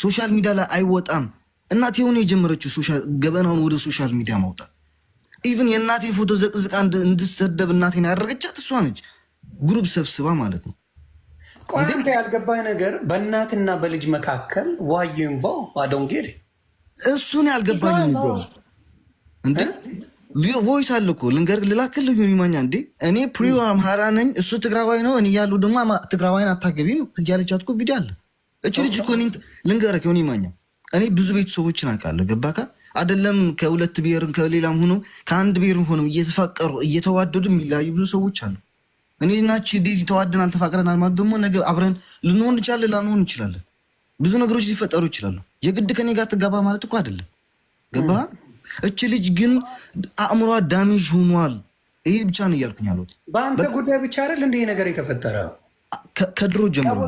ሶሻል ሚዲያ ላይ አይወጣም። እናቴ ሆነ የጀመረችው ሶሻል ገበናውን ወደ ሶሻል ሚዲያ ማውጣት ኢቭን የእናቴ ፎቶ ዘቅዝቃ እንድትሰደብ እናቴን ያደረገቻት እሷ ነች። ግሩፕ ሰብስባ ማለት ነው። ቆይ አንተ ያልገባኝ ነገር በእናትና በልጅ መካከል ዋዩን ባዶንጌሪ እሱን ያልገባኝ ነው እንዴ ቮይስ አለ እኮ ልንገርህ ልላክልህ ዮኒ ማኛ እንዴ እኔ ፕሪዮ አምሃራ ነኝ እሱ ትግራዋይ ነው እኔ ያሉ ደግሞ ትግራዋይን አታገቢም ያለቻት እኮ ቪዲዮ አለ። እቺ ልጅ እኮ ልንገርህ ዮኒ ማኛ እኔ ብዙ ቤተሰቦችን አውቃለሁ ገባካ አይደለም ከሁለት ብሔርም ከሌላም ሆኖ ከአንድ ብሔርም ሆኖ እየተፋቀሩ እየተዋደዱ የሚለያዩ ብዙ ሰዎች አሉ። እኔናቺ ዲዚ ተዋደናል ተፋቅረናል ማለት ደግሞ ነገ አብረን ልንሆን እንችላለን ላንሆን እንችላለን። ብዙ ነገሮች ሊፈጠሩ ይችላሉ። የግድ ከኔ ጋር ትጋባ ማለት እኮ አይደለም ገባ። እቺ ልጅ ግን አእምሯ ዳሜጅ ሆኗል። ይሄ ብቻ ነው እያልኩኝ ያለሁት። በአንተ ጉዳይ ብቻ አይደል እንደ ነገር የተፈጠረው ከድሮ ጀምሮ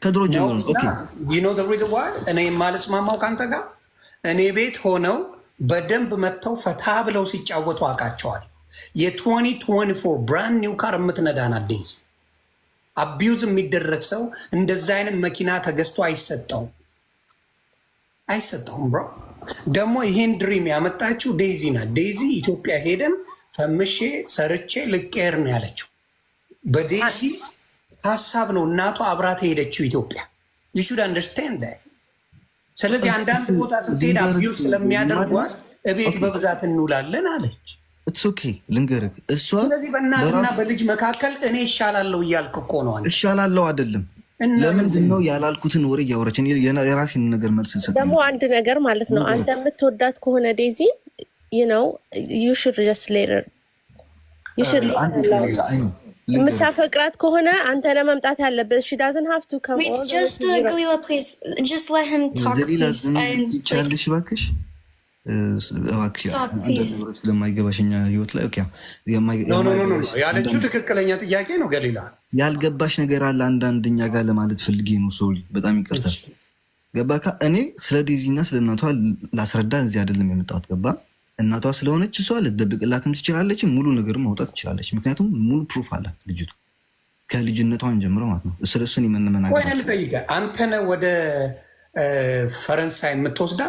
ከድሮ ጀምሮ ኦኬ you know the reason why እኔ ማለስማማው ካንተ ጋር እኔ ቤት ሆነው በደንብ መጥተው ፈታ ብለው ሲጫወቱ አውቃቸዋል። የ2024 ብራንድ ኒው ካር የምትነዳን አዲስ አቢዩዝ የሚደረግ ሰው እንደዛ አይነት መኪና ተገዝቶ አይሰጠውም ብሮ። ደግሞ ይህን ድሪም ያመጣችው ዴዚ ናት። ዴዚ ኢትዮጵያ ሄደን ፈምሼ ሰርቼ ልቄር ነው ያለችው። በዴዚ ሀሳብ ነው እናቷ አብራት ሄደችው ኢትዮጵያ። you should understand that። ስለዚህ አንዳንድ ቦታ ስትሄድ አቢዩዝ ስለሚያደርጓት እቤት በብዛት እንውላለን አለች። it's okay ልንገርህ እሷ ስለዚህ በእናትና በልጅ መካከል እኔ እሻላለሁ እያልክ እኮ ነው። እሻላለሁ አይደለም ለምንድን ነው ያላልኩትን ወሬ እያወራች የራሴን ነገር መልስ ሰጥ ደግሞ አንድ ነገር ማለት ነው። አንተ የምትወዳት ከሆነ ዴዚ you should just later የምታፈቅራት ከሆነ አንተ ለመምጣት ያለበት she doesn't have to come. Wait, just Galila, please just let him talk, please. ይቻልሽ እባክሽ ለማይገባሽኛ ህይወት ላይ ያለችው ትክክለኛ ጥያቄ ነው። ገሊላ ያልገባሽ ነገር አለ አንዳንድኛ ጋር ለማለት ፈልጌ ነው። ሶሪ በጣም ይቅርታል። ገባካ እኔ ስለ ዴዚ እና ስለ እናቷ ላስረዳ እዚህ አይደለም የመጣሁት። ገባ እናቷ ስለሆነች እሷ ልትደብቅላትም ትችላለች፣ ሙሉ ነገር ማውጣት ትችላለች። ምክንያቱም ሙሉ ፕሩፍ አላት ልጅቱ ከልጅነቷን ጀምሮ ማለት ነው። ስለሱን የምንመናገር ወይ ልጠይቀህ አንተ ነህ ወደ ፈረንሳይ የምትወስዳ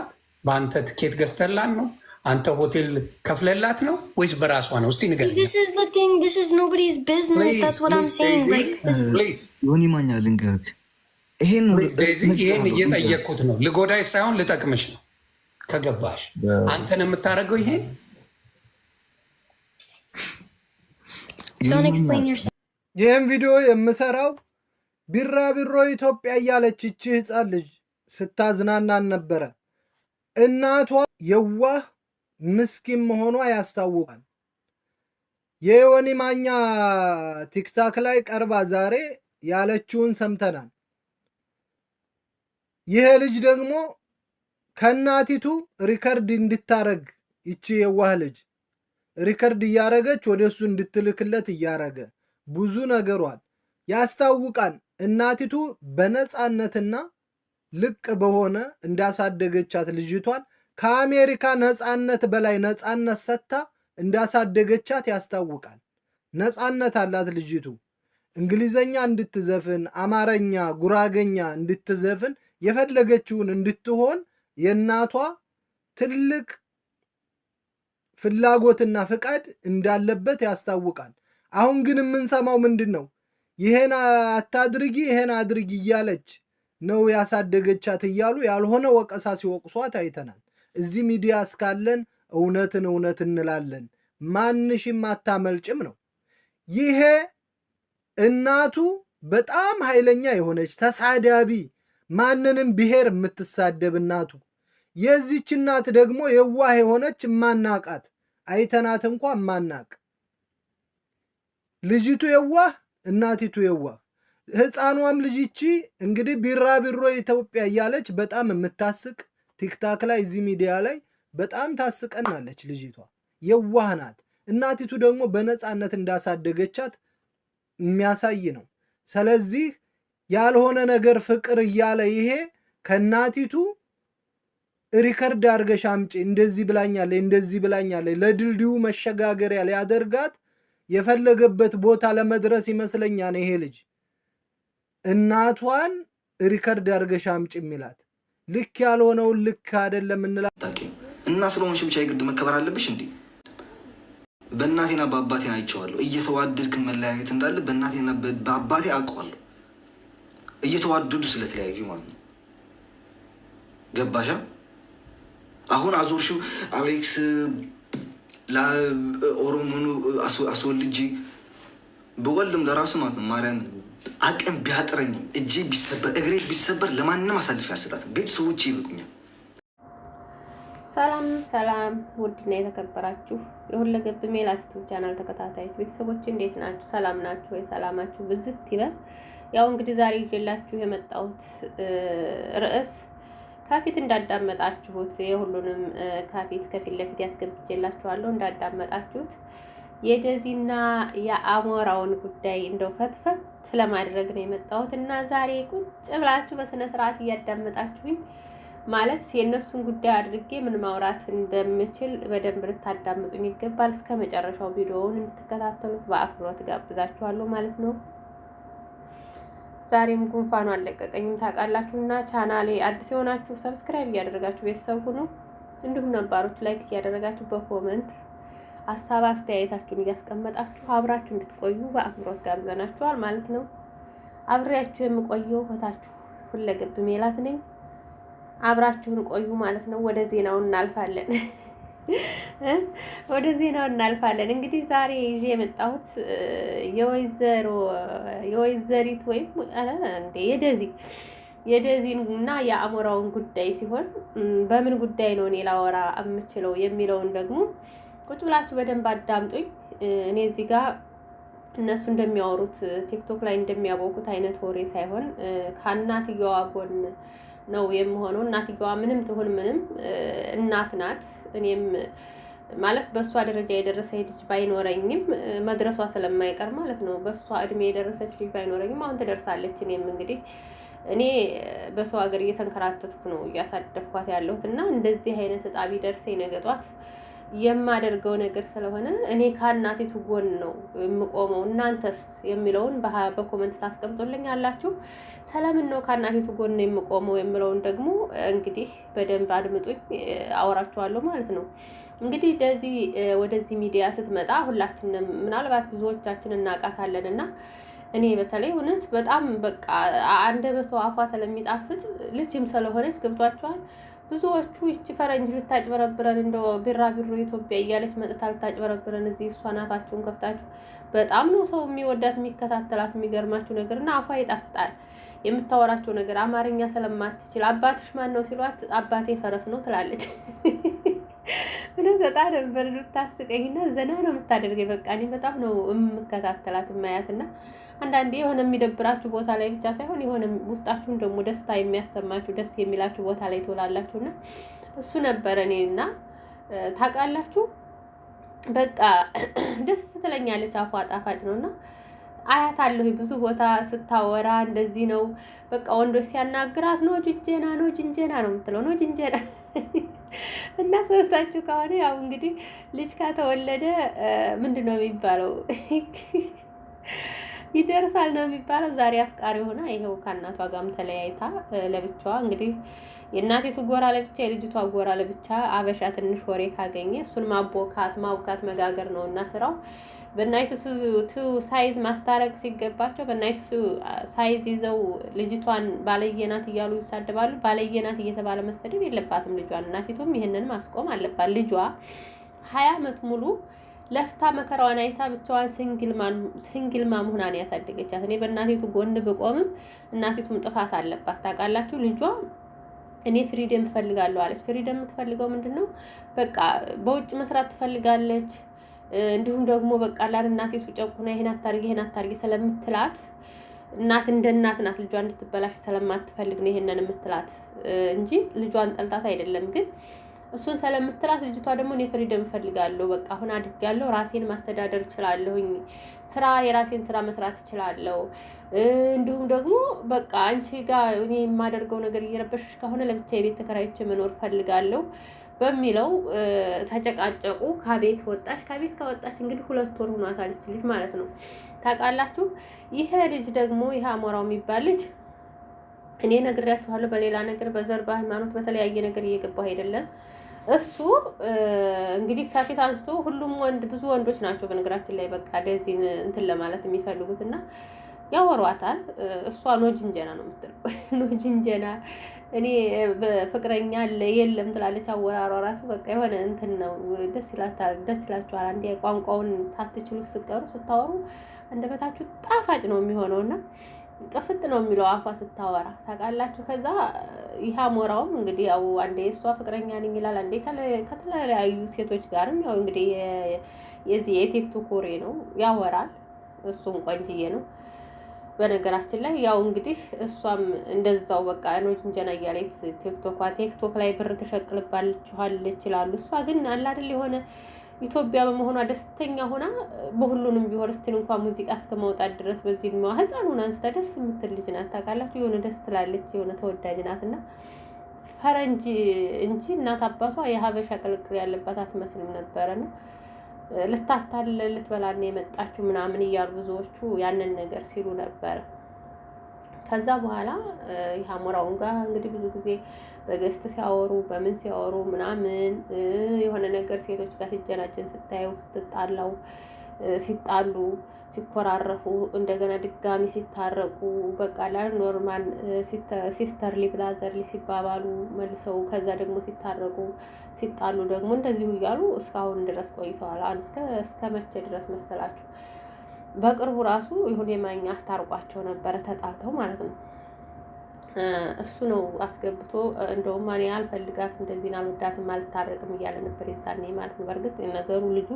በአንተ ትኬት ገዝተላት ነው? አንተ ሆቴል ከፍለላት ነው ወይስ በራሷ ነው? እስቲ ንገረኝ። This is the thing. This is nobody's business. Please, that's what I'm saying. Please. ዮኒ ማኛ ልንገርህ ይሄን እየጠየቅኩት ነው። ልጎዳይ ሳይሆን ልጠቅምሽ ነው። ከገባሽ አንተን የምታደርገው ይሄን Don't explain yourself. ይህን ቪዲዮ የምሰራው ቢራቢሮ ኢትዮጵያ እያለች ይቺ ህፃን ልጅ ስታዝናናን ነበረ። እናቷ የዋህ ምስኪን መሆኗ ያስታውቃል። የዮኒ ማኛ ቲክታክ ላይ ቀርባ ዛሬ ያለችውን ሰምተናል። ይሄ ልጅ ደግሞ ከናቲቱ ሪከርድ እንድታረግ ይቺ የዋህ ልጅ ሪከርድ እያረገች ወደሱ እንድትልክለት እያረገ ብዙ ነገሯል ያስታውቃል። እናቲቱ በነፃነትና ልቅ በሆነ እንዳሳደገቻት ልጅቷን ከአሜሪካ ነፃነት በላይ ነፃነት ሰጥታ እንዳሳደገቻት ያስታውቃል። ነፃነት አላት ልጅቱ። እንግሊዘኛ እንድትዘፍን፣ አማረኛ፣ ጉራገኛ እንድትዘፍን የፈለገችውን እንድትሆን የእናቷ ትልቅ ፍላጎትና ፍቃድ እንዳለበት ያስታውቃል። አሁን ግን የምንሰማው ምንድን ነው? ይሄን አታድርጊ ይሄን አድርጊ እያለች ነው ያሳደገቻት እያሉ ያልሆነ ወቀሳ ሲወቅሷት አይተናል። እዚህ ሚዲያ እስካለን እውነትን እውነት እንላለን፣ ማንሽም አታመልጭም ነው። ይሄ እናቱ በጣም ኃይለኛ የሆነች ተሳዳቢ፣ ማንንም ብሔር የምትሳደብ እናቱ። የዚች እናት ደግሞ የዋህ የሆነች ማናቃት አይተናት እንኳን ማናቅ። ልጅቱ የዋህ እናቲቱ የዋህ። ህፃኗም ልጅቺ እንግዲህ ቢራቢሮ ኢትዮጵያ እያለች በጣም የምታስቅ ቲክታክ ላይ እዚህ ሚዲያ ላይ በጣም ታስቀናለች። ልጅቷ የዋህ ናት። እናቲቱ ደግሞ በነፃነት እንዳሳደገቻት የሚያሳይ ነው። ስለዚህ ያልሆነ ነገር ፍቅር እያለ ይሄ ከናቲቱ ሪከርድ አድርገሽ አምጪ እንደዚህ ብላኛለች ለድልድዩ መሸጋገሪያ ሊያደርጋት የፈለገበት ቦታ ለመድረስ ይመስለኛል። ይሄ ልጅ እናቷን ሪከርድ አድርገሽ አምጪ የሚላት? ልክ ያልሆነውን ልክ አይደለም እንላለን እና ስለሆንሽ ብቻ የግድ መከበር አለብሽ እንዴ? በእናቴና በአባቴ አይቼዋለሁ። እየተዋደድክ መለያየት እንዳለ በእናቴና በአባቴ አውቀዋለሁ። እየተዋደዱ ስለተለያዩ ማለት ነው። ገባሻ? አሁን አዞርሽው አሌክስ ለኦሮሞኑ አስወልጄ በወልም ለራሱ ማለት ነው። ማርያም አቅም ቢያጥረኝም እጄ ቢሰበር እግሬ ቢሰበር ለማንም አሳልፌ አልሰጣትም። ቤተሰቦቼ ይበቁኛል። ሰላም ሰላም፣ ውድና የተከበራችሁ የሁለገብ ሜላት ዩቲዩብ ቻናል ተከታታዮች ቤተሰቦች እንዴት ናችሁ? ሰላም ናችሁ ወይ? ሰላማችሁ ብዝት ይበል። ያው እንግዲህ ዛሬ ይዤላችሁ የመጣሁት ርዕስ ከፊት እንዳዳመጣችሁት የሁሉንም ከፊት ለፊት ያስገብቼላችኋለሁ እንዳዳመጣችሁት የደዚና የአሞራውን ጉዳይ እንደው ፈትፈት ለማድረግ ነው የመጣሁት እና ዛሬ ቁጭ ብላችሁ በስነ ስርዓት እያዳመጣችሁኝ ማለት የእነሱን ጉዳይ አድርጌ ምን ማውራት እንደምችል በደንብ ልታዳምጡኝ ይገባል። እስከ መጨረሻው ቪዲዮውን እንድትከታተሉት በአክብሮት ጋብዛችኋለሁ ማለት ነው። ዛሬም ጉንፋኑ አለቀቀኝም ታውቃላችሁና ቻናሌ አዲስ የሆናችሁ ሰብስክራይብ እያደረጋችሁ ቤተሰብ ሁኑ። እንዲሁም ነባሮች ላይክ እያደረጋችሁ በኮመንት ሀሳብ አስተያየታችሁን እያስቀመጣችሁ አብራችሁ እንድትቆዩ በአክብሮት ጋብዘናችኋል ማለት ነው። አብሬያችሁ የምቆየው እህታችሁ ሁለገብ ሜላት ነኝ። አብራችሁን ቆዩ ማለት ነው። ወደ ዜናው እናልፋለን። እንግዲህ ዛሬ ይዤ የመጣሁት የወይዘሪት ወይም እንደ የደዚን እና የአሞራውን ጉዳይ ሲሆን በምን ጉዳይ ነው እኔ ላወራ የምችለው የሚለውን ደግሞ ቁጭ ብላችሁ በደንብ አዳምጡኝ። እኔ እዚህ ጋር እነሱ እንደሚያወሩት ቲክቶክ ላይ እንደሚያቦኩት አይነት ወሬ ሳይሆን ከእናትየዋ ጎን ነው የምሆነው። እናትየዋ ምንም ትሁን ምንም እናት ናት። እኔም ማለት በእሷ ደረጃ የደረሰ ልጅ ባይኖረኝም መድረሷ ስለማይቀር ማለት ነው። በእሷ እድሜ የደረሰች ልጅ ባይኖረኝም አሁን ትደርሳለች። እኔም እንግዲህ እኔ በሰው ሀገር እየተንከራተትኩ ነው እያሳደግኳት ያለሁት እና እንደዚህ አይነት እጣ ቢደርሰኝ ነገ ጧት የማደርገው ነገር ስለሆነ እኔ ከእናቴቱ ጎን ነው የምቆመው። እናንተስ የሚለውን በኮመንት ታስቀምጡልኝ አላችሁ። ሰላምን ነው ከእናቴቱ ጎን ነው የምቆመው የሚለውን ደግሞ እንግዲህ በደንብ አድምጡኝ፣ አወራችኋለሁ ማለት ነው። እንግዲህ ወደዚህ ሚዲያ ስትመጣ ሁላችንም ምናልባት ብዙዎቻችን እናውቃታለን እና እኔ በተለይ እውነት በጣም በቃ አንደበቷ አፏ ስለሚጣፍጥ ልጅም ስለሆነች ገብቷችኋል። ብዙዎቹ ይቺ ፈረንጅ ልታጭበረብረን እንደው ቢራቢሮ ኢትዮጵያ እያለች መጥታ ልታጭበረብረን እዚህ እሷን አፋችሁን ከፍታችሁ በጣም ነው ሰው የሚወዳት የሚከታተላት። የሚገርማችሁ ነገር እና አፏ ይጣፍጣል። የምታወራቸው ነገር አማርኛ ስለማትችል አባትሽ ማን ነው ሲሏት አባቴ ፈረስ ነው ትላለች። ምንም በጣም ነበር ልታስቀኝና ዘና ነው የምታደርገኝ። በቃ እኔ በጣም ነው የምከታተላት የማያትና አንዳንዴ የሆነ የሚደብራችሁ ቦታ ላይ ብቻ ሳይሆን የሆነ ውስጣችሁን ደግሞ ደስታ የሚያሰማችሁ ደስ የሚላችሁ ቦታ ላይ ትውላላችሁና እሱ ነበረ እኔና ታውቃላችሁ። በቃ ደስ ትለኛለች። አፏ ጣፋጭ ነውና አያታለሁ ብዙ ቦታ ስታወራ እንደዚህ ነው። በቃ ወንዶች ሲያናግራት ነው ጅንጀና ነው የምትለው ነው ጅንጀና እና ሰውታችሁ ከሆነ ያው እንግዲህ ልጅ ከተወለደ ምንድን ነው የሚባለው ይደርሳል ነው የሚባለው። ዛሬ አፍቃሪ ሆና ይሄው ከእናቷ ጋርም ተለያይታ ለብቻዋ እንግዲህ የእናቴቱ ጎራ ለብቻ የልጅቷ ጎራ ለብቻ። አበሻ ትንሽ ወሬ ካገኘ እሱን ማቡካት መጋገር ነው እና ስራው። በእናይቱ ሳይዝ ማስታረቅ ሲገባቸው በእናይቱ ሳይዝ ይዘው ልጅቷን ባለየናት እያሉ ይሳደባሉ። ባለየናት እየተባለ መሰደብ የለባትም ልጇን። እናቲቱም ይሄንን ማስቆም አለባት። ልጇ 20 ዓመት ሙሉ ለፍታ መከራዋን አይታ ብቻዋን ሲንግል ማም ሆና ነው ያሳደገቻት። እኔ በእናቲቱ ጎን ብቆምም እናቲቱም ጥፋት አለባት ታውቃላችሁ። ልጇ እኔ ፍሪደም እፈልጋለሁ አለች። ፍሪደም የምትፈልገው ምንድነው? በቃ በውጭ መስራት ትፈልጋለች። እንዲሁም ደግሞ በቃ ላል እናቲቱ ጨቁና ይሄን አታርጊ ስለምትላት እናት እንደ እናት ናት። ልጇን እንድትበላሽ ስለማትፈልግ ነው ይሄንን የምትላት እንጂ ልጇን ጠልታት አይደለም። ግን እሱን ስለምትላት ልጅቷ ደግሞ እኔ ፍሪደም እፈልጋለሁ፣ በቃ አሁን አድርጋለሁ፣ ራሴን ማስተዳደር እችላለሁኝ፣ የራሴን ስራ መስራት እችላለሁ፣ እንዲሁም ደግሞ በቃ አንቺ ጋር እኔ የማደርገው ነገር እየረበሽሽ ከሆነ ለብቻ የቤት ተከራይቼ መኖር እፈልጋለሁ በሚለው ተጨቃጨቁ። ከቤት ከወጣች እንግዲህ 2 ወር ሆኗታል ልጅ ማለት ነው ታውቃላችሁ። ይሄ ልጅ ደግሞ ይሄ አሞራው የሚባል ልጅ እኔ ነግሬያችኋለሁ። በሌላ ነገር በዘር በሃይማኖት በተለያየ ነገር እየገባሁ አይደለም። እሱ እንግዲህ ከፊት አንስቶ ሁሉም ብዙ ወንዶች ናቸው በነገራችን ላይ በቃ ደዚህን እንትን ለማለት የሚፈልጉት እና ያወሯታል። እሷ ኖ ጅንጀና ነው የምትለው። ኖ ጅንጀና እኔ ፍቅረኛ አለ የለም ትላለች። አወራሯ ራሱ በቃ የሆነ እንትን ነው። ደስ ይላችኋል። አንዴ ቋንቋውን ሳትችሉ ስትቀሩ ስታወሩ አንደበታችሁ ጣፋጭ ነው የሚሆነው እና ጥፍጥ ነው የሚለው አፏ ስታወራ ታውቃላችሁ። ከዛ ይህ አሞራውም እንግዲህ ያው አንዴ እሷ ፍቅረኛ ነኝ ይላል፣ አንዴ ከተለያዩ ሴቶች ጋርም ያው እንግዲህ የዚህ የቲክቶክ ወሬ ነው ያወራል። እሱም ቆንጅዬ ነው በነገራችን ላይ ያው እንግዲህ እሷም እንደዛው በቃ ነው ጅንጀና እያለች ቲክቶክ ላይ ብር ትሸቅልባችኋል ይችላሉ። እሷ ግን አለ አይደል የሆነ ኢትዮጵያ በመሆኗ ደስተኛ ሆና በሁሉንም ቢሆን እስቲል እንኳን ሙዚቃ እስከማውጣት ድረስ በዚህ ነው ህፃኑን አንስታ ደስ የምትል ልጅ ናት። ታውቃላችሁ የሆነ ደስ ትላለች፣ የሆነ ተወዳጅ ናትና ፈረንጅ እንጂ እናት አባቷ የሀበሻ ቅልቅል ያለባት አትመስልም ነበርና ልታታል ልትበላና የመጣችው ምናምን እያሉ ብዙዎቹ ያንን ነገር ሲሉ ነበር። ከዛ በኋላ የአሞራውን ጋር እንግዲህ ብዙ ጊዜ በገስት ሲያወሩ በምን ሲያወሩ ምናምን የሆነ ነገር ሴቶች ጋር ሲጀናጀን ስታየው ስትጣላው ሲጣሉ ሲኮራረፉ እንደገና ድጋሚ ሲታረቁ በቃ ላይ ኖርማል ሲስተርሊ ብራዘርሊ ሲባባሉ መልሰው ከዛ ደግሞ ሲታረቁ ሲጣሉ ደግሞ እንደዚሁ እያሉ እስካሁን ድረስ ቆይተዋል። እስከ መቼ ድረስ መሰላችሁ? በቅርቡ ራሱ ይሁን የማኛ አስታርቋቸው ነበረ ተጣልተው ማለት ነው። እሱ ነው አስገብቶ እንደውም እኔ አልፈልጋት እንደዚህ አልወዳትም አልታረቅም እያለ ነበር የዛኔ ማለት ነው። በእርግጥ ነገሩ ልጁ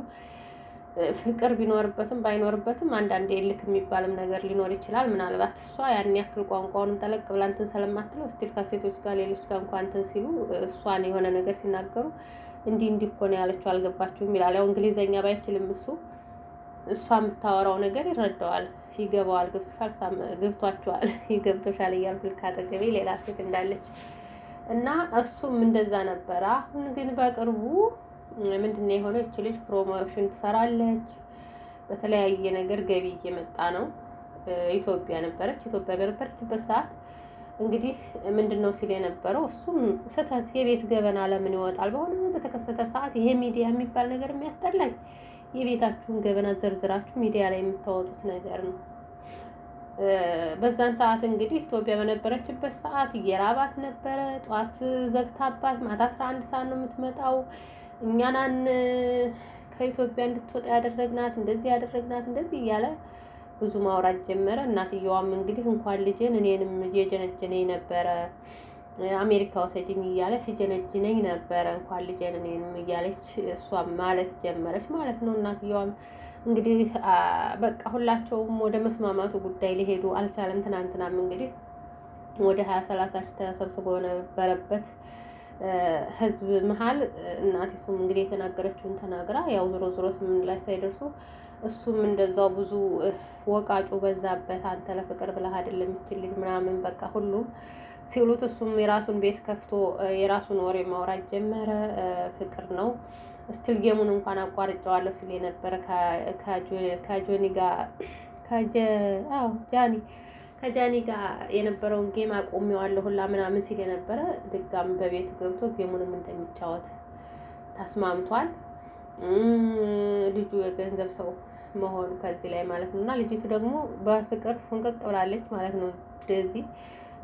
ፍቅር ቢኖርበትም ባይኖርበትም አንዳንዴ ልክ የሚባልም ነገር ሊኖር ይችላል። ምናልባት እሷ ያን ያክል ቋንቋውንም ጠለቅ ብላ እንትን ስለማትለው ስቲል ከሴቶች ጋር ሌሎች ጋር እንኳን እንትን ሲሉ እሷን የሆነ ነገር ሲናገሩ እንዲህ እኮ ነው ያለችው አልገባችሁም ይላል። ያው እንግሊዘኛ ባይችልም እሷ የምታወራው ነገር ይረዳዋል፣ ይገባዋል። ገብቷችኋል፣ ይገብቶሻል እያልኩ ልክ አጠገቤ ሌላ ሴት እንዳለች እና እሱም እንደዛ ነበረ። አሁን ግን በቅርቡ ምንድነው የሆነው? እቺ ልጅ ፕሮሞሽን ትሰራለች፣ በተለያየ ነገር ገቢ እየመጣ ነው። ኢትዮጵያ በነበረችበት ሰዓት እንግዲህ ምንድነው ሲል የነበረው እሱም ስህተት የቤት ገበና ለምን ይወጣል? በተከሰተ ሰዓት ይሄ ሚዲያ የሚባል ነገር የሚያስጠላኝ የቤታችሁን ገበና ዘርዝራችሁ ሚዲያ ላይ የምታወጡት ነገር ነው። በዛን ሰዓት እንግዲህ ኢትዮጵያ በነበረችበት ሰዓት እየራባት ነበረ። ጧት ዘግታባት ማታ 11 ሰዓት ነው የምትመጣው። እኛናን ከኢትዮጵያ እንድትወጣ ያደረግናት እንደዚህ እያለ ብዙ ማውራት ጀመረ። እናትየዋም እንግዲህ እንኳን ልጅን እኔንም እየጀነጀነኝ ነበረ አሜሪካ ወሰጂኝ እያለ ሲጀነጅነኝ ነበረ እንኳን ልጅን እኔንም እያለች እሷም ማለት ጀመረች ማለት ነው። እናትየዋም እንግዲህ በቃ ሁላቸውም ወደ መስማማቱ ጉዳይ ሊሄዱ አልቻለም። ትናንትናም እንግዲህ ወደ 20-30 ተሰብስቦ ነበረበት ህዝብ መሀል እናቲቱም እንግዲህ የተናገረችውን ተናግራ ያው ዞሮ ስምምነት ላይ ሳይደርሱ እሱም እንደዛው ብዙ ወቃጩ በዛበት። አንተ ለፍቅር ብለህ አይደለም የምትችልኝ ምናምን በቃ ሁሉም ሲሉት እሱም የራሱን ቤት ከፍቶ የራሱን ወሬ ማውራት ጀመረ። ፍቅር ነው ስቲል ጌሙን እንኳን አቋርጬዋለሁ ሲል የነበረ ከጆኒ ጋር ከጃኒ ጋር የነበረውን ጌም አቆሜዋለሁ ሁላ ምናምን ሲል የነበረ ድጋም በቤት ገብቶ ጌሙንም እንደሚጫወት ተስማምቷል። ልጁ የገንዘብ ሰው መሆኑ ከዚህ ላይ ማለት ነው። እና ልጅቱ ደግሞ በፍቅር ፍንቅቅ ብላለች ማለት ነው። ስለዚህ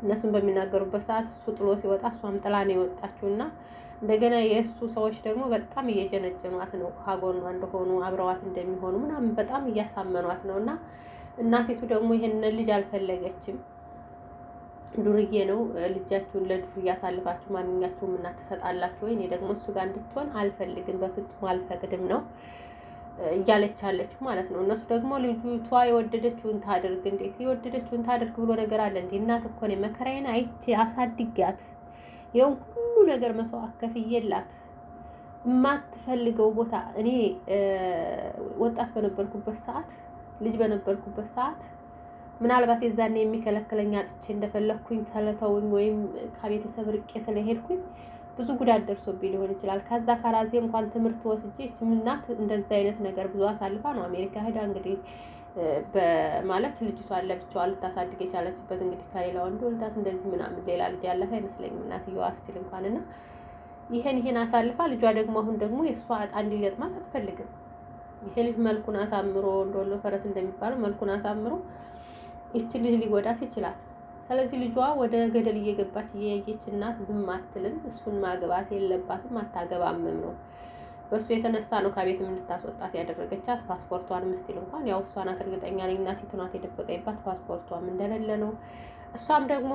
እነሱን በሚናገሩበት ሰዓት እሱ ጥሎ ሲወጣ እሷም ጥላ ነው የወጣችው። እና እንደገና የእሱ ሰዎች ደግሞ በጣም እየጀነጀኗት ነው፣ ካጎኗ እንደሆኑ አብረዋት እንደሚሆኑ ምናምን በጣም እያሳመኗት ነው። እና እናቲቱ ደግሞ ይሄንን ልጅ አልፈለገችም። ዱርዬ ነው፣ ልጃችሁን ለዱር እያሳልፋችሁ ማንኛችሁም እናት ትሰጣላችሁ ወይ? እኔ ደግሞ እሱ ጋር እንድትሆን አልፈልግም፣ በፍጹም አልፈቅድም ነው እያለች አለችው ማለት ነው። እነሱ ደግሞ ልጅቷ የወደደችውን ታድርግ፣ እንዴት የወደደችውን ታድርግ ብሎ ነገር አለ እንዴ? እናት እኮ ነው መከራዬን አይቼ አሳድጊያት ይሄን ሁሉ ነገር መስዋዕት ከፍዬላት የማትፈልገው ቦታ እኔ ወጣት በነበርኩበት ሰዓት ልጅ በነበርኩበት ሰዓት ምናልባት የዛኔ የሚከለክለኝ አጥቼ እንደፈለኩኝ ተለተውኝ ወይም ከቤተሰብ ርቄ ስለሄድኩኝ ብዙ ጉዳት ደርሶብኝ ሊሆን ይችላል። ከዛ ከራሴ እንኳን ትምህርት ወስጄ እናት እንደዛ አይነት ነገር ብዙ አሳልፋ ነው አሜሪካ ሄዳ እንግዲህ በማለት ልጅቷን ለብቻዋ ልታሳድግ የቻለችበት እንግዲህ ከሌላ ወንድ ወልዳት እንደዚህ ምናምን ሌላ ልጅ ያላት አይመስለኝም እናትየዋ ስቲል እንኳን እና ይሄን አሳልፋ ልጇ ደግሞ አሁን ደግሞ የእሷ ዕጣ እንዲገጥማት አትፈልግም። ይሄ ልጅ መልኩን አሳምሮ እንደወሎ ፈረስ እንደሚባለው መልኩን አሳምሮ ይቺ ልጅ ሊጎዳት ይችላል። ስለዚህ ልጇ ወደ ገደል እየገባች እየያየች እናት ዝም አትልም። እሱን ማግባት የለባትም አታገባምም ነው። በሱ የተነሳ ነው ከቤትም እንድታስወጣት ያደረገቻት። ፓስፖርቷን ምስጢል እንኳን ያው እሷ ናት እርግጠኛ ነኝ እናቲቱ ናት የደበቀባት ፓስፖርቷም እንደሌለ ነው። እሷም ደግሞ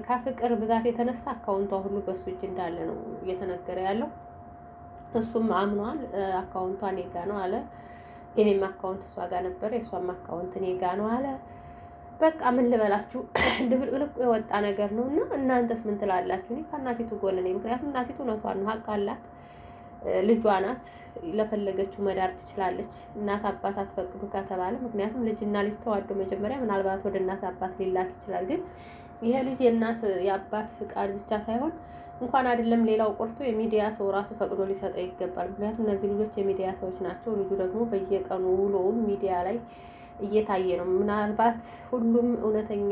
ካፍቅር ብዛት የተነሳ አካውንቷ ሁሉ በሱ እጅ እንዳለ ነው እየተነገረ ያለው። እሱም አምኗል። አካውንቷ እኔ ጋ ነው አለ። የኔም አካውንት እሷ ጋር ነበር፣ የእሷም አካውንት እኔ ጋ ነው አለ። በቃ ምን ልበላችሁ ድብልቅልቁ የወጣ ነገር ነው። እና እናንተስ ምን ትላላችሁ? እኔ ከእናቲቱ ጎን ነኝ። ምክንያቱም እናቲቱ እውነቷን ነው፣ ሀቅ አላት። ልጇ ናት፣ ለፈለገችው መዳር ትችላለች። እናት አባት አስፈቅዱ ከተባለ ምክንያቱም ልጅና ልጅ ተዋዶ መጀመሪያ ምናልባት ወደ እናት አባት ሊላክ ይችላል። ግን ይሄ ልጅ የእናት የአባት ፍቃድ ብቻ ሳይሆን እንኳን አይደለም ሌላው ቆርቶ የሚዲያ ሰው ራሱ ፈቅዶ ሊሰጠው ይገባል። ምክንያቱም እነዚህ ልጆች የሚዲያ ሰዎች ናቸው። ልጁ ደግሞ በየቀኑ ውሎውን ሚዲያ ላይ እየታየ ነው። ምናልባት ሁሉም እውነተኛ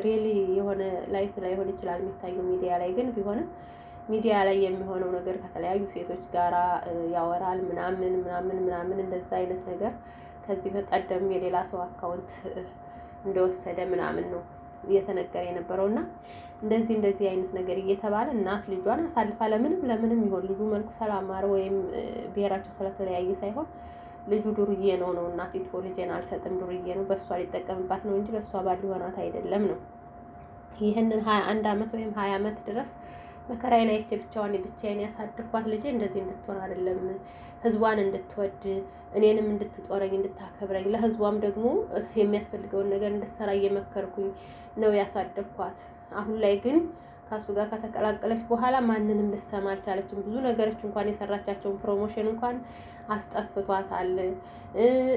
ሪሊ የሆነ ላይፍ ላይ ሆን ይችላል የሚታየው ሚዲያ ላይ ግን ቢሆንም ሚዲያ ላይ የሚሆነው ነገር ከተለያዩ ሴቶች ጋራ ያወራል ምናምን እንደዛ አይነት ነገር ከዚህ በቀደም የሌላ ሰው አካውንት እንደወሰደ ምናምን ነው እየተነገረ የነበረው እና እንደዚህ አይነት ነገር እየተባለ እናት ልጇን አሳልፋ ለምንም ይሆን ልጁ መልኩ ሰላማረ ወይም ብሔራቸው ስለተለያየ ሳይሆን ልጁ ዱርዬ ነው እናቲቱ ልጄን አልሰጥም ዱርዬ ነው በእሷ ሊጠቀምባት ነው እንጂ ለእሷ ባል ሊሆናት አይደለም ነው። ይህንን 21 ዓመት ወይም 20 ዓመት ድረስ መከራዬን አይቼ ብቻዬን ያሳድኳት ልጄ እንደዚህ እንድትሆን አይደለም፣ ህዝቧን እንድትወድ እኔንም እንድትጦረኝ እንድታከብረኝ ለህዝቧም ደግሞ የሚያስፈልገውን ነገር እንድትሰራ እየመከርኩኝ ነው ያሳደኳት። አሁን ላይ ግን ከሱ ጋር ከተቀላቀለች በኋላ ማንንም ልትሰማ አልቻለችም። ብዙ ነገሮች እንኳን የሰራቻቸውን ፕሮሞሽን እንኳን አስጠፍቷታል።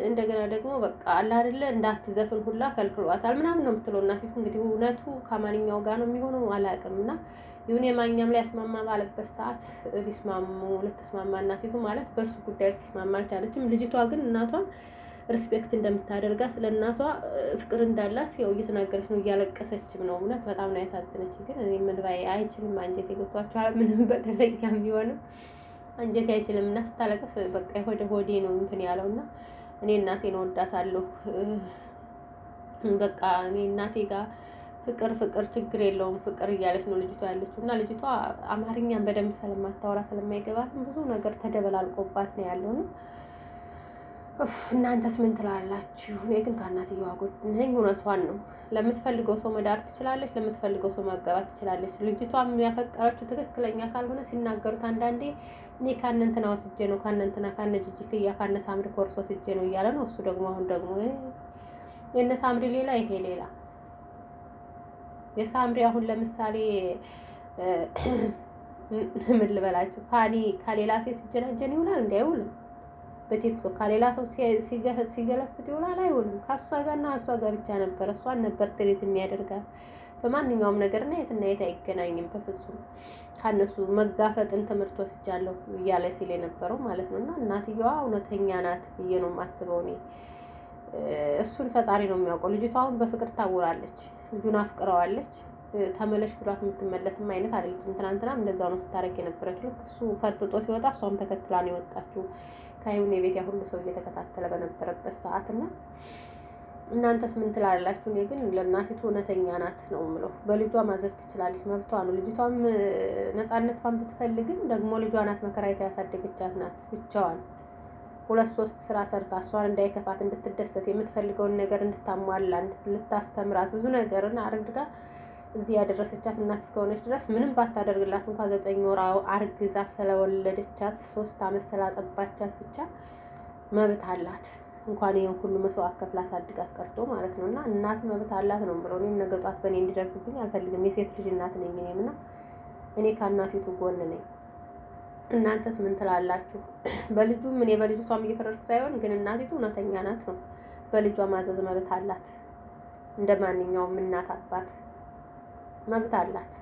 እንደገና ደግሞ በቃ አለ አይደለ እንዳትዘፍን ሁላ ከልክሏታል ምናምን ነው የምትለው እናቲቱ። እንግዲህ እውነቱ ከማንኛው ጋር ነው የሚሆነው አላውቅም። እና ይሁን የማኛም ላይ ያስማማ ባለበት ሰዓት ልትስማማ እናቲቱ ማለት በሱ ጉዳይ ልትስማማ አልቻለችም። ልጅቷ ግን እናቷን ሪስፔክት እንደምታደርጋት ለእናቷ ፍቅር እንዳላት ያው እየተናገረች ነው፣ እያለቀሰችም ነው። እውነት በጣም ነው ያሳዝነች። ግን እኔ ምን ባይ አይችልም አንጀቴ ገብቷቸዋል። ምንም በደለኛ ቢሆንም አንጀቴ አይችልም እና ስታለቅስ በቃ ሆዴ ነው እንትን ያለው እና እኔ እናቴን እወዳታለሁ። በቃ እኔ እናቴ ጋር ፍቅር ችግር የለውም ፍቅር እያለች ነው ልጅቷ ያለችው እና ልጅቷ አማርኛን በደንብ ስለማታወራ ስለማይገባትም ብዙ ነገር ተደበላልቆባት ነው ያለው ነው። እናንተስ ምን ትላላችሁ? እኔ ግን ከእናትየዋ ጎን ነኝ። እውነቷን ነው። ለምትፈልገው ሰው መዳር ትችላለች፣ ለምትፈልገው ሰው ማጋባት ትችላለች። ልጅቷም ያፈቀረችው ትክክለኛ ካልሆነ ሲናገሩት አንዳንዴ እኔ ካነንትና ወስጄ ነው ካነንትና ካነ ጅጅክያ ካነ ሳምሪ ኮርሶ ወስጄ ነው እያለ ነው እሱ ደግሞ አሁን ደግሞ የነ ሳምሪ ሌላ ይሄ ሌላ። የሳምሪ አሁን ለምሳሌ ምን ልበላችሁ ፋኒ ከሌላ ሴት ሲጀናጀን ይውላል እንዳይውልም በቲክቶክ ከሌላ ሰው ሲገለፍት ይውላል አይውልም። ከእሷ ጋርና እሷ ጋር ብቻ ነበር እሷን ነበር ትሪት የሚያደርጋት በማንኛውም ነገርና የትና የት አይገናኝም በፍጹም። ከነሱ መጋፈጥን ትምህርት ወስጃለሁ እያለ ሲል የነበረው ማለት ነው። እና እናትየዋ እውነተኛ ናት ብዬ ነው የማስበው እኔ። እሱን ፈጣሪ ነው የሚያውቀው። ልጅቷ አሁን በፍቅር ታውራለች፣ ልጁን አፍቅረዋለች። ተመለሽ ብሏት የምትመለስም አይነት አይደለችም። ትናንትናም እንደዛው ነው ስታረግ የነበረችው። ልክ እሱ ፈርጥጦ ሲወጣ እሷም ተከትላ ነው የወጣችው ከይሁን የቤት ሁሉ ሰው እየተከታተለ በነበረበት ሰዓት እና እናንተስ ምን ትላላችሁ? እኔ ግን ለእናቲቱ እውነተኛ ናት ነው የምለው። በልጇ ማዘዝ ትችላለች፣ መብቷ ነው። ልጅቷም ነፃነቷን ብትፈልግም ደግሞ ልጇ ናት መከራይታ ያሳደገቻት ናት። ብቻዋን 2-3 ስራ ሰርታ እሷን እንዳይከፋት እንድትደሰት የምትፈልገውን ነገር እንድታሟላ ልታስተምራት ብዙ ነገርን አድርጋ እዚህ ያደረሰቻት እናት እስከሆነች ድረስ ምንም ባታደርግላት እንኳን 9 ወር አርግዛ ስለወለደቻት 3 ዓመት ስላጠባቻት ብቻ መብት አላት። እንኳን ይሄን ሁሉ መስዋዕት ከፍላ አሳድጋት ቀርቶ ማለት ነው። እና እናት መብት አላት ነው የምለው። እኔም ነገ ጧት በእኔ እንዲደርስብኝ አልፈልግም። የሴት ልጅ እናት ነኝ እኔም እና እኔ ከእናቲቱ ጎን ነኝ። እናንተስ ምን ትላላችሁ? በልጁም እኔ በልጅቷም እየፈረድኩ ሳይሆን ግን እናቲቱ እውነተኛ ናት ነው። በልጇ ማዘዝ መብት አላት። እንደ ማንኛውም እናት አባት መብት አላት።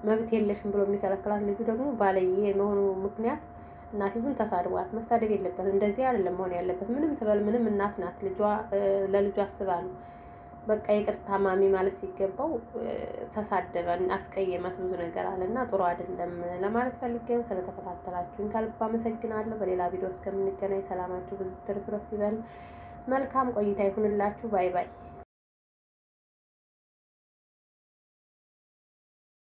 መብት የለሽም ብሎ የሚከለክላት ልጁ ደግሞ ባለየ መሆኑ ምክንያት እናቲቱን ተሳድቧል። መሳደብ የለበትም። እንደዚህ አይደለም መሆን ያለበት። ምንም ትበል ምንም እናት ናት። ልጇ ለልጇ አስባ ነው። በቃ ይቅርታ ማሚ ማለት ሲገባው ተሳደበን፣ አስቀየማት፣ ብዙ ነገር አለና ጥሩ አይደለም ለማለት ፈልጌ ነው። ስለተከታተላችሁኝ ከልብ አመሰግናለሁ። በሌላ ቪዲዮ እስከምንገናኝ ሰላማችሁ ብዙ ትርፍርፍ ይበል። መልካም ቆይታ ይሁንላችሁ። ባይ ባይ።